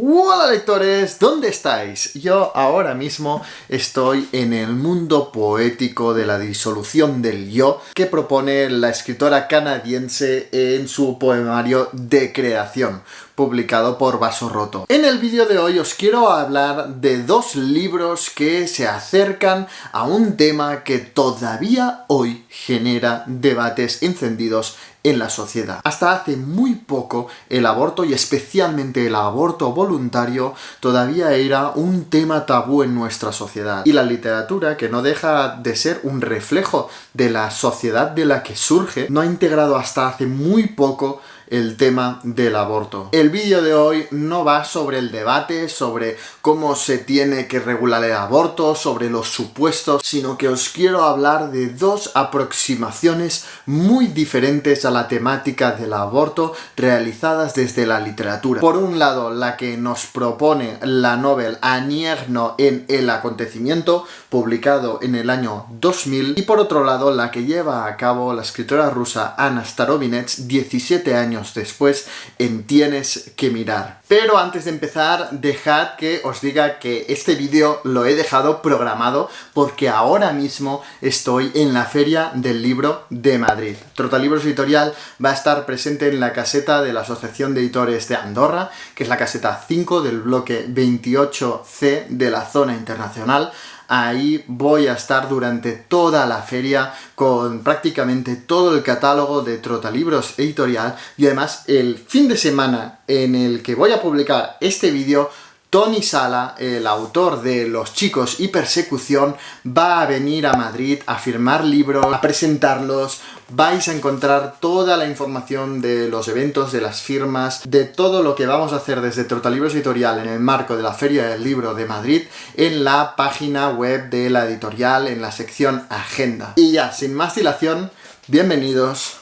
Hola lectores, ¿dónde estáis? Yo ahora mismo estoy en el mundo poético de la disolución del yo que propone la escritora canadiense en su poemario De Creación, publicado por Vaso Roto. En el vídeo de hoy os quiero hablar de dos libros que se acercan a un tema que todavía hoy genera debates encendidos en la sociedad. Hasta hace muy poco el aborto, y especialmente el aborto voluntario, todavía era un tema tabú en nuestra sociedad. Y la literatura, que no deja de ser un reflejo de la sociedad de la que surge, no ha integrado hasta hace muy poco el tema del aborto. El vídeo de hoy no va sobre el debate, sobre cómo se tiene que regular el aborto, sobre los supuestos, sino que os quiero hablar de dos aproximaciones muy diferentes a la temática del aborto realizadas desde la literatura. Por un lado, la que nos propone la novel Annie Ernaux en El acontecimiento, publicado en el año 2000, y por otro lado, la que lleva a cabo la escritora rusa Anna Starovinets 17 años después en Tienes que mirar. Pero antes de empezar, dejad que os diga que este vídeo lo he dejado programado porque ahora mismo estoy en la Feria del Libro de Madrid. Trotalibros Editorial va a estar presente en la caseta de la Asociación de Editores de Andorra, que es la caseta 5 del bloque 28C de la zona internacional. Ahí voy a estar durante toda la feria con prácticamente todo el catálogo de Trotalibros Editorial, y además el fin de semana en el que voy a publicar este vídeo, Toni Sala, el autor de Los chicos y persecución, va a venir a Madrid a firmar libros, a presentarlos. Vais a encontrar toda la información de los eventos, de las firmas, de todo lo que vamos a hacer desde Trotalibros Editorial en el marco de la Feria del Libro de Madrid en la página web de la editorial, en la sección Agenda. Y ya, sin más dilación, bienvenidos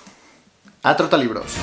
a Trotalibros.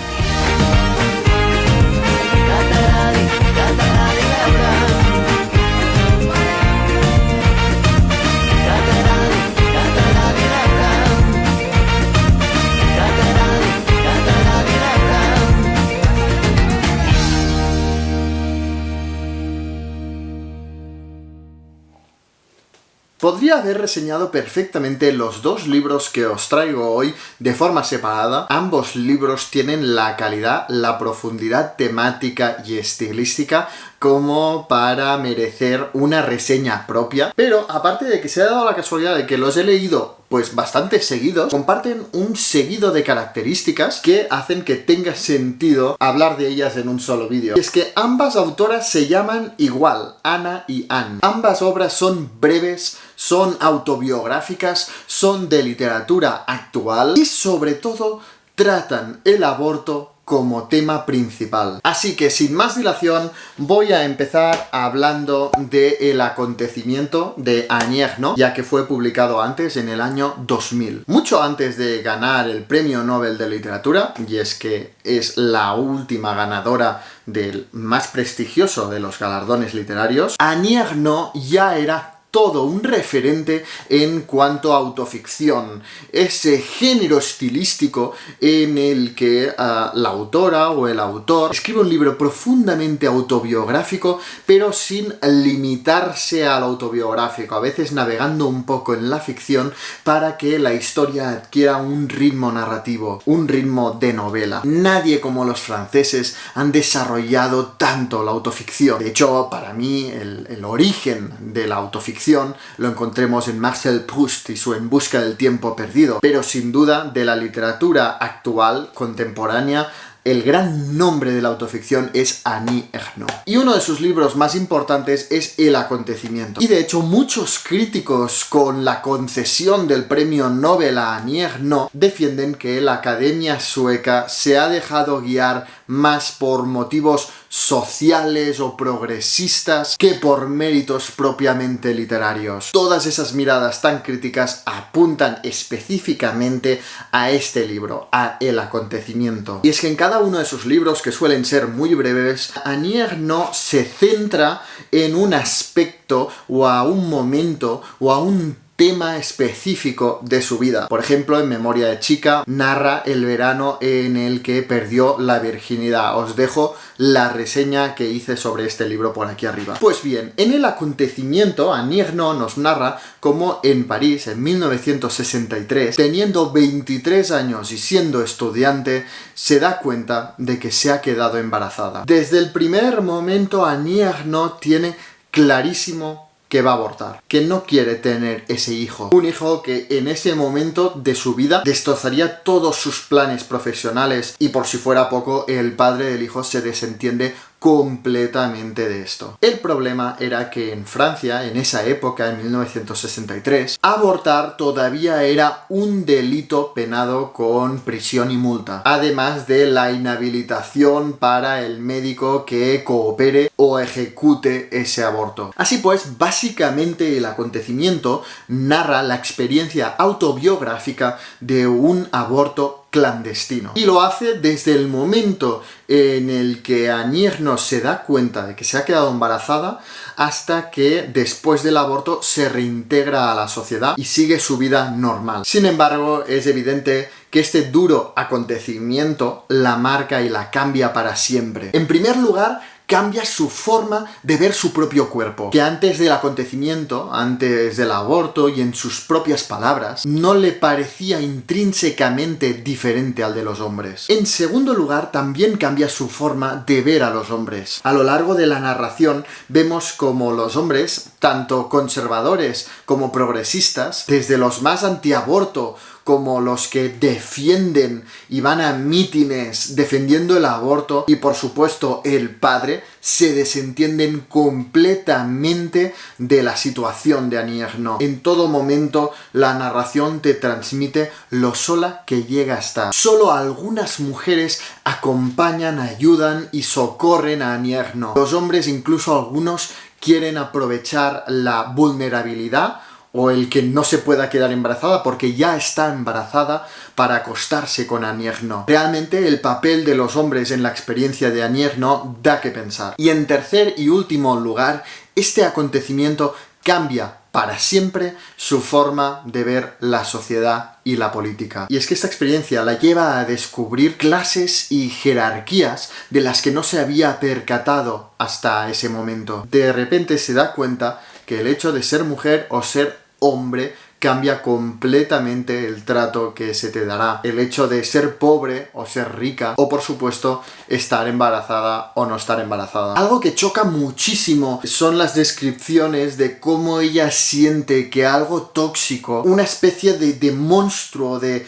Podría haber reseñado perfectamente los dos libros que os traigo hoy de forma separada. Ambos libros tienen la calidad, la profundidad temática y estilística como para merecer una reseña propia. Pero aparte de que se ha dado la casualidad de que los he leído pues bastante seguidos, comparten un seguido de características que hacen que tenga sentido hablar de ellas en un solo vídeo. Y es que ambas autoras se llaman igual, Anna y Anne. Ambas obras son breves, son autobiográficas, son de literatura actual y sobre todo tratan el aborto como tema principal. Así que sin más dilación voy a empezar hablando de El acontecimiento de Annie Ernaux, ya que fue publicado antes, en el año 2000. Mucho antes de ganar el Premio Nobel de Literatura, y es que es la última ganadora del más prestigioso de los galardones literarios, Annie Ernaux ya era todo un referente en cuanto a autoficción, ese género estilístico en el que la autora o el autor escribe un libro profundamente autobiográfico, pero sin limitarse al autobiográfico, a veces navegando un poco en la ficción para que la historia adquiera un ritmo narrativo, un ritmo de novela. Nadie como los franceses han desarrollado tanto la autoficción. De hecho, para mí, el origen de la autoficción lo encontremos en Marcel Proust y su En busca del tiempo perdido, pero sin duda de la literatura actual, contemporánea, el gran nombre de la autoficción es Annie Ernaux. Y uno de sus libros más importantes es El acontecimiento. Y de hecho muchos críticos, con la concesión del premio Nobel a Annie Ernaux, defienden que la Academia Sueca se ha dejado guiar más por motivos sociales o progresistas que por méritos propiamente literarios. Todas esas miradas tan críticas apuntan específicamente a este libro, a El acontecimiento. Y es que en cada uno de sus libros, que suelen ser muy breves, Annie Ernaux se centra en un aspecto o a un momento o a un tema específico de su vida. Por ejemplo, en Memoria de chica narra el verano en el que perdió la virginidad. Os dejo la reseña que hice sobre este libro por aquí arriba. Pues bien, en el acontecimiento, Annie Ernaux nos narra cómo en París, en 1963, teniendo 23 años y siendo estudiante, se da cuenta de que se ha quedado embarazada. Desde el primer momento, Annie Ernaux tiene clarísimo que va a abortar, que no quiere tener ese hijo. Un hijo que en ese momento de su vida destrozaría todos sus planes profesionales y por si fuera poco, el padre del hijo se desentiende completamente de esto. El problema era que en Francia, en esa época, en 1963, abortar todavía era un delito penado con prisión y multa, además de la inhabilitación para el médico que coopere o ejecute ese aborto. Así pues, básicamente el acontecimiento narra la experiencia autobiográfica de un aborto clandestino. Y lo hace desde el momento en el que Annie Ernaux se da cuenta de que se ha quedado embarazada hasta que después del aborto se reintegra a la sociedad y sigue su vida normal. Sin embargo, es evidente que este duro acontecimiento la marca y la cambia para siempre. En primer lugar, cambia su forma de ver su propio cuerpo, que antes del acontecimiento, antes del aborto y en sus propias palabras, no le parecía intrínsecamente diferente al de los hombres. En segundo lugar, también cambia su forma de ver a los hombres. A lo largo de la narración vemos como los hombres, tanto conservadores como progresistas, desde los más antiaborto como los que defienden y van a mítines defendiendo el aborto y por supuesto el padre, se desentienden completamente de la situación de Annie Ernaux. En todo momento la narración te transmite lo sola que llega a estar. Solo algunas mujeres acompañan, ayudan y socorren a Annie Ernaux. Los hombres, incluso algunos, quieren aprovechar la vulnerabilidad o el que no se pueda quedar embarazada porque ya está embarazada para acostarse con Annie Ernaux. Realmente el papel de los hombres en la experiencia de Annie Ernaux da que pensar. Y en tercer y último lugar, este acontecimiento cambia para siempre su forma de ver la sociedad y la política. Y es que esta experiencia la lleva a descubrir clases y jerarquías de las que no se había percatado hasta ese momento. De repente se da cuenta que el hecho de ser mujer o ser hombre cambia completamente el trato que se te dará. El hecho de ser pobre o ser rica, o por supuesto estar embarazada o no estar embarazada. Algo que choca muchísimo son las descripciones de cómo ella siente que algo tóxico, una especie de monstruo, de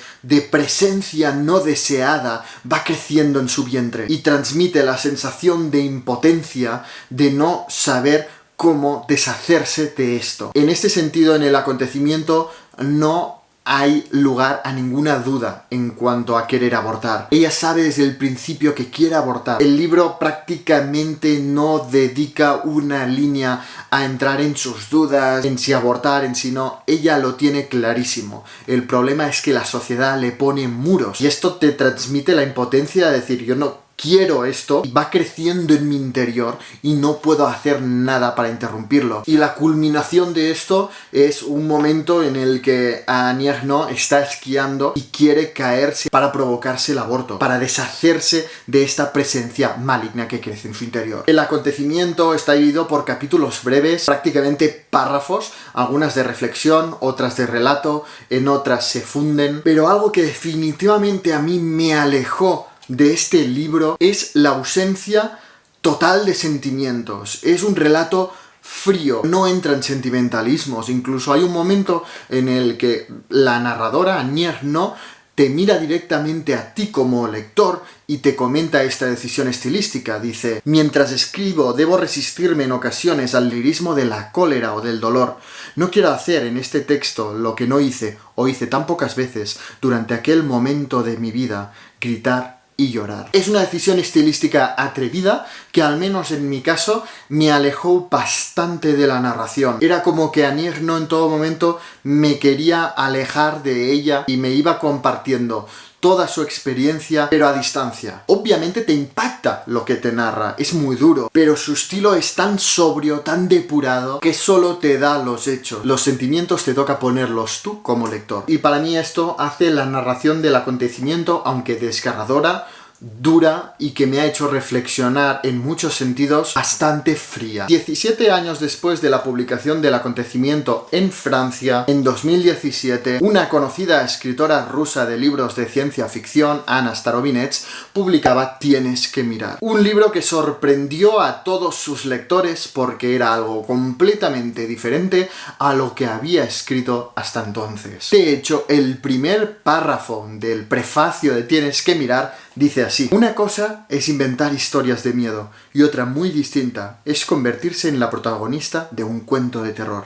presencia no deseada, va creciendo en su vientre y transmite la sensación de impotencia, de no saber cómo deshacerse de esto. En este sentido, en el acontecimiento no hay lugar a ninguna duda en cuanto a querer abortar. Ella sabe desde el principio que quiere abortar. El libro prácticamente no dedica una línea a entrar en sus dudas, en si abortar, en si no. Ella lo tiene clarísimo. El problema es que la sociedad le pone muros y esto te transmite la impotencia de decir, yo no quiero esto, va creciendo en mi interior y no puedo hacer nada para interrumpirlo. Y la culminación de esto es un momento en el que Annie Ernaux está esquiando y quiere caerse para provocarse el aborto, para deshacerse de esta presencia maligna que crece en su interior. El acontecimiento está dividido por capítulos breves, prácticamente párrafos, algunas de reflexión, otras de relato, en otras se funden, pero algo que definitivamente a mí me alejó de este libro es la ausencia total de sentimientos. Es un relato frío, no entra en sentimentalismos. Incluso hay un momento en el que la narradora, Annie Ernaux, te mira directamente a ti como lector y te comenta esta decisión estilística. Dice: mientras escribo debo resistirme en ocasiones al lirismo de la cólera o del dolor. No quiero hacer en este texto lo que no hice o hice tan pocas veces durante aquel momento de mi vida, gritar y llorar. Es una decisión estilística atrevida que, al menos en mi caso, me alejó bastante de la narración. Era como que Annie Ernaux en todo momento me quería alejar de ella y me iba compartiendo toda su experiencia, pero a distancia. Obviamente te impacta lo que te narra, es muy duro, pero su estilo es tan sobrio, tan depurado, que solo te da los hechos. Los sentimientos te toca ponerlos tú como lector. Y para mí esto hace la narración del acontecimiento, aunque desgarradora, dura y que me ha hecho reflexionar en muchos sentidos, bastante fría. 17 años después de la publicación del acontecimiento en Francia, en 2017, una conocida escritora rusa de libros de ciencia ficción, Anna Starobinets, publicaba Tienes que mirar. Un libro que sorprendió a todos sus lectores porque era algo completamente diferente a lo que había escrito hasta entonces. De hecho, el primer párrafo del prefacio de Tienes que mirar dice así: una cosa es inventar historias de miedo y otra muy distinta es convertirse en la protagonista de un cuento de terror.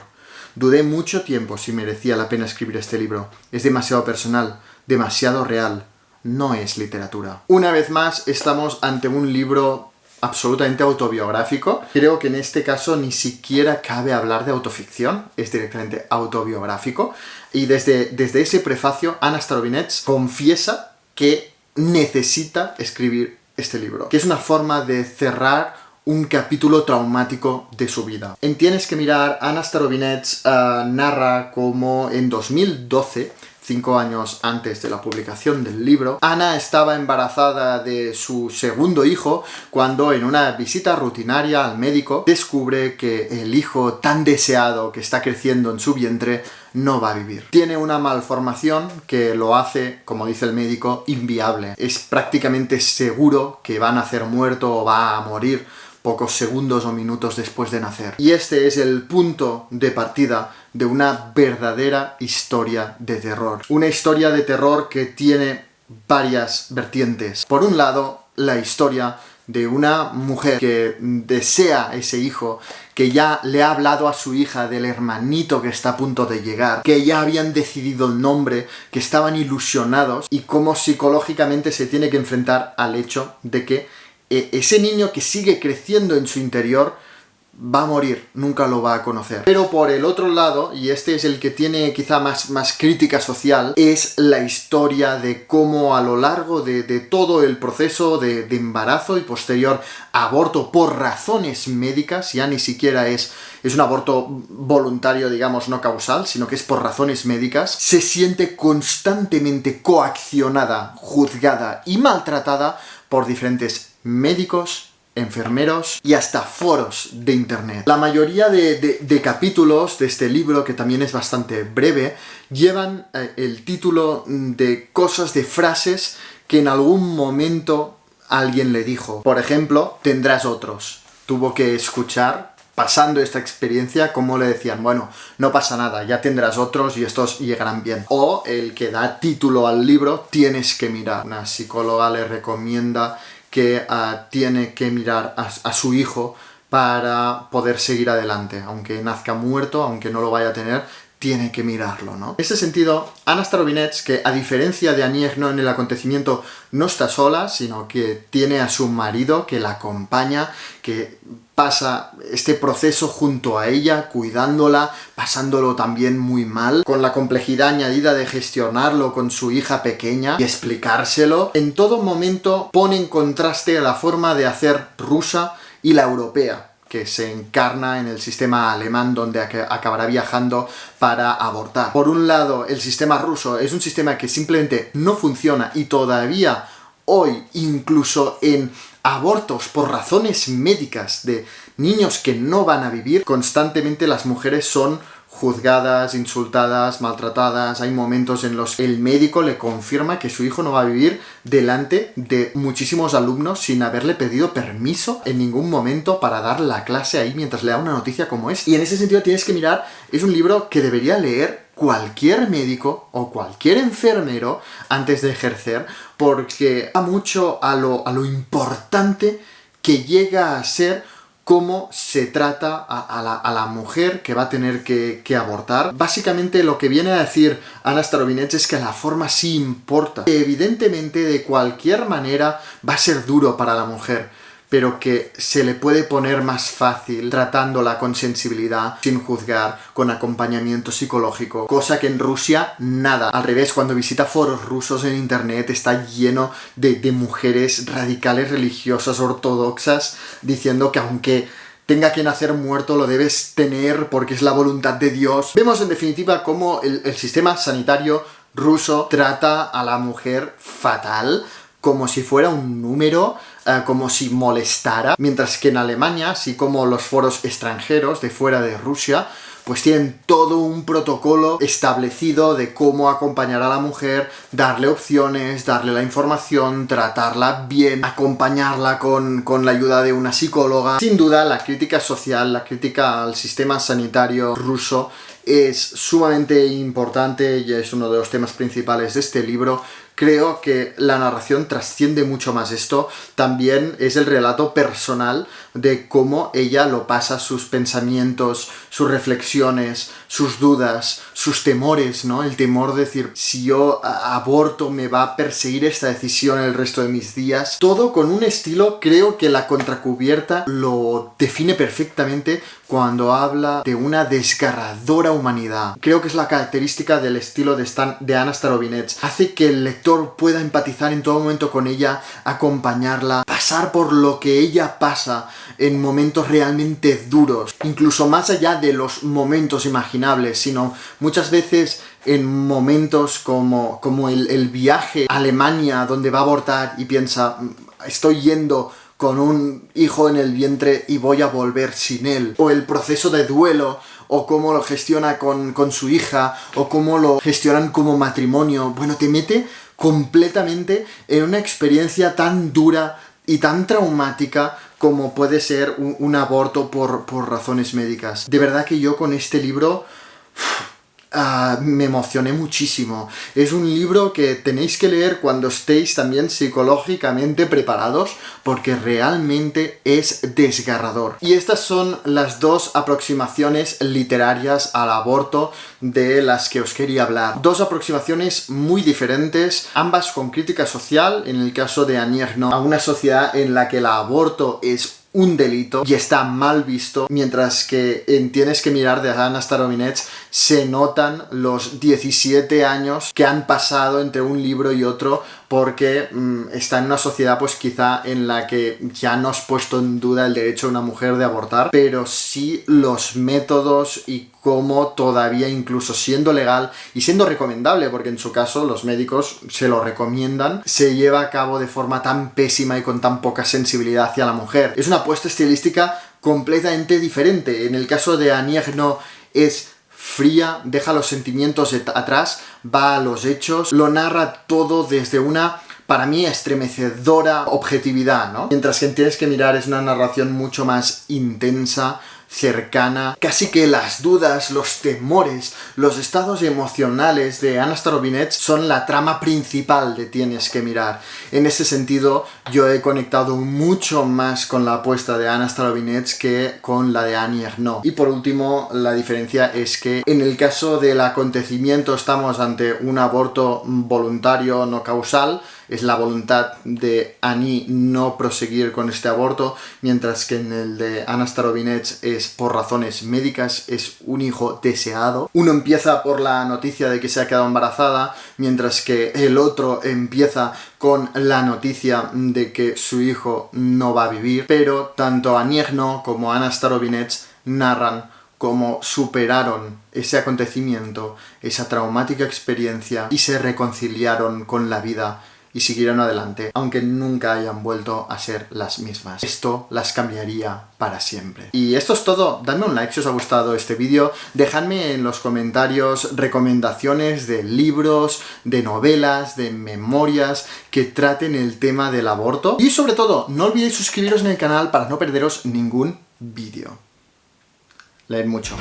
Dudé mucho tiempo si merecía la pena escribir este libro. Es demasiado personal, demasiado real. No es literatura. Una vez más, estamos ante un libro absolutamente autobiográfico. Creo que en este caso ni siquiera cabe hablar de autoficción, es directamente autobiográfico. Y desde ese prefacio, Anna Starobinets confiesa que necesita escribir este libro, que es una forma de cerrar un capítulo traumático de su vida. En Tienes que mirar, Anna Starobinets narra cómo en 2012, 5 años antes de la publicación del libro, Anna estaba embarazada de su segundo hijo cuando en una visita rutinaria al médico descubre que el hijo tan deseado que está creciendo en su vientre no va a vivir. Tiene una malformación que lo hace, como dice el médico, inviable. Es prácticamente seguro que va a nacer muerto o va a morir pocos segundos o minutos después de nacer. Y este es el punto de partida de una verdadera historia de terror. Una historia de terror que tiene varias vertientes. Por un lado, la historia de una mujer que desea ese hijo, que ya le ha hablado a su hija del hermanito que está a punto de llegar, que ya habían decidido el nombre, que estaban ilusionados, y cómo psicológicamente se tiene que enfrentar al hecho de que ese niño que sigue creciendo en su interior va a morir, nunca lo va a conocer. Pero por el otro lado, y este es el que tiene quizá más crítica social, es la historia de cómo a lo largo de todo el proceso de embarazo y posterior aborto por razones médicas, ya ni siquiera es un aborto voluntario, digamos, no causal, sino que es por razones médicas, se siente constantemente coaccionada, juzgada y maltratada por diferentes médicos, enfermeros y hasta foros de internet. La mayoría de capítulos de este libro, que también es bastante breve, llevan el título de cosas, de frases que en algún momento alguien le dijo. Por ejemplo, tendrás otros. Tuvo que escuchar, pasando esta experiencia, cómo le decían, bueno, no pasa nada, ya tendrás otros y estos llegarán bien. O el que da título al libro, Tienes que mirar. Una psicóloga le recomienda que tiene que mirar a su hijo para poder seguir adelante. Aunque nazca muerto, aunque no lo vaya a tener, tiene que mirarlo, ¿no? En ese sentido, Anna Starobinets, que a diferencia de Annie Ernaux en el acontecimiento, no está sola, sino que tiene a su marido que la acompaña, que pasa este proceso junto a ella, cuidándola, pasándolo también muy mal, con la complejidad añadida de gestionarlo con su hija pequeña y explicárselo. En todo momento pone en contraste la forma de hacer rusa y la europea, que se encarna en el sistema alemán, donde acabará viajando para abortar. Por un lado, el sistema ruso es un sistema que simplemente no funciona, y todavía hoy, incluso en abortos por razones médicas de niños que no van a vivir, constantemente las mujeres son juzgadas, insultadas, maltratadas. Hay momentos en los que el médico le confirma que su hijo no va a vivir delante de muchísimos alumnos sin haberle pedido permiso en ningún momento para dar la clase ahí mientras le da una noticia como esta. Y en ese sentido, Tienes que mirar, es un libro que debería leer cualquier médico o cualquier enfermero antes de ejercer, porque da mucho a lo importante que llega a ser cómo se trata a la mujer que va a tener que abortar. Básicamente lo que viene a decir Anna Starobinets es que la forma sí importa. Evidentemente, de cualquier manera va a ser duro para la mujer, pero que se le puede poner más fácil tratándola con sensibilidad, sin juzgar, con acompañamiento psicológico, cosa que en Rusia nada. Al revés, cuando visita foros rusos en internet está lleno de mujeres radicales religiosas ortodoxas diciendo que aunque tenga que nacer muerto lo debes tener porque es la voluntad de Dios. Vemos en definitiva cómo el sistema sanitario ruso trata a la mujer fatal, como si fuera un número, como si molestara, mientras que en Alemania, así como los foros extranjeros de fuera de Rusia, pues tienen todo un protocolo establecido de cómo acompañar a la mujer, darle opciones, darle la información, tratarla bien, acompañarla con la ayuda de una psicóloga. Sin duda, la crítica social, la crítica al sistema sanitario ruso es sumamente importante y es uno de los temas principales de este libro. Creo que la narración trasciende mucho más esto. También es el relato personal de cómo ella lo pasa, sus pensamientos, sus reflexiones, sus dudas, sus temores, ¿no? El temor de decir, si yo aborto, me va a perseguir esta decisión el resto de mis días. Todo con un estilo, creo que la contracubierta lo define perfectamente cuando habla de una desgarradora humanidad. Creo que es la característica del estilo de Anna Starobinets. Hace que el lector pueda empatizar en todo momento con ella, acompañarla, pasar por lo que ella pasa en momentos realmente duros, incluso más allá de los momentos imaginables, sino muchas veces en momentos como el viaje a Alemania donde va a abortar y piensa, estoy yendo con un hijo en el vientre y voy a volver sin él, o el proceso de duelo, o cómo lo gestiona con su hija, o cómo lo gestionan como matrimonio. Bueno, te mete completamente en una experiencia tan dura y tan traumática como puede ser un aborto por razones médicas. De verdad que yo con este libro me emocioné muchísimo. Es un libro que tenéis que leer cuando estéis también psicológicamente preparados, porque realmente es desgarrador. Y estas son las dos aproximaciones literarias al aborto de las que os quería hablar. Dos aproximaciones muy diferentes, ambas con crítica social, en el caso de Annie Ernaux, a una sociedad en la que el aborto es un delito y está mal visto, mientras que en Tienes que mirar de Anna Starobinets se notan los 17 años que han pasado entre un libro y otro, porque está en una sociedad pues quizá en la que ya no has puesto en duda el derecho de una mujer de abortar, pero sí los métodos y cómo todavía, incluso siendo legal y siendo recomendable, porque en su caso los médicos se lo recomiendan, se lleva a cabo de forma tan pésima y con tan poca sensibilidad hacia la mujer. Es una apuesta estilística completamente diferente. En el caso de Annie Ernaux es fría, deja los sentimientos atrás, va a los hechos, lo narra todo desde una, para mí, estremecedora objetividad, ¿no? Mientras que en Tienes que mirar es una narración mucho más intensa, cercana, casi que las dudas, los temores, los estados emocionales de Anna Starobinets son la trama principal de Tienes que mirar. En ese sentido, yo he conectado mucho más con la apuesta de Anna Starobinets que con la de Annie Ernaux. Y por último, la diferencia es que en el caso del acontecimiento estamos ante un aborto voluntario no causal, es la voluntad de Annie no proseguir con este aborto, mientras que en el de Anna Starobinets es por razones médicas, es un hijo deseado. Uno empieza por la noticia de que se ha quedado embarazada, mientras que el otro empieza con la noticia de que su hijo no va a vivir, pero tanto Annie Ernaux como Anna Starobinets narran cómo superaron ese acontecimiento, esa traumática experiencia y se reconciliaron con la vida y siguieron adelante, aunque nunca hayan vuelto a ser las mismas. Esto las cambiaría para siempre. Y esto es todo. Dadme un like si os ha gustado este vídeo. Dejadme en los comentarios recomendaciones de libros, de novelas, de memorias que traten el tema del aborto. Y sobre todo, no olvidéis suscribiros en el canal para no perderos ningún vídeo. Leed mucho.